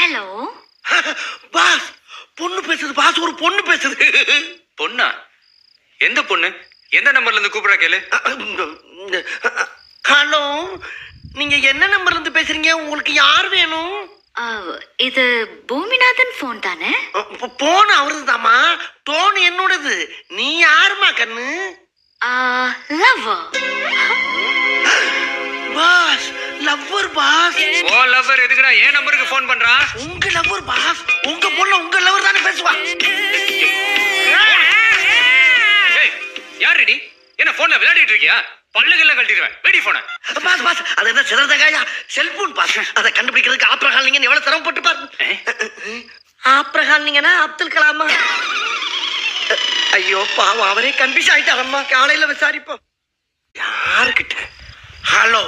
Hello boss, பொண்ணு பேசுது pass, ஒரு பொண்ணு பேசுது. பொண்ணா? எந்த பொண்ணு? எந்த நம்பர்ல இருந்து கூப்பிடுறா கேளு. ஹலோ, நீங்க என்ன நம்பர்ல இருந்து பேசுறீங்க? உங்களுக்கு யார் வேணும்? இது பூமிநாதன் போன் தானே? போன் அவரது தாமா, டோன் என்னோடது. நீ யாருமா கண்ணு? லவ்வர். Boss, lover boss. ஓ லவ்வர் எதுக்குடா என் நம்பருக்கு ஃபோன் பண்றான்? உங்க லவ்வர் பாஸ், உங்க பொண்ணு உங்க லவ்வர் தானே பேசுவா. ஏய் யார் ரெடி? என்ன போன்ல விளையாடிட்டு இருக்கியா? பல்லுகள்லாம் கழட்டிடுவேன். வெடி போன. பாஸ் பாஸ், அது என்ன சிறந்தகாயா? Cellphone pass. அதை கண்டுபிடிக்கிறதுக்கு ஆப்ரஹால் நீங்க எவ்வளவு சிரமப்பட்டு பாருங்க. ஆப்ரஹால் நீங்கன்னா அப்துல் கலாமா? ஐயோ பாவம், அவரே கன்ஃபியூஸ் ஆயிட்டாரம்மா. காலையில விசாரிப்போம். யாருக்கிட்ட? ஹலோ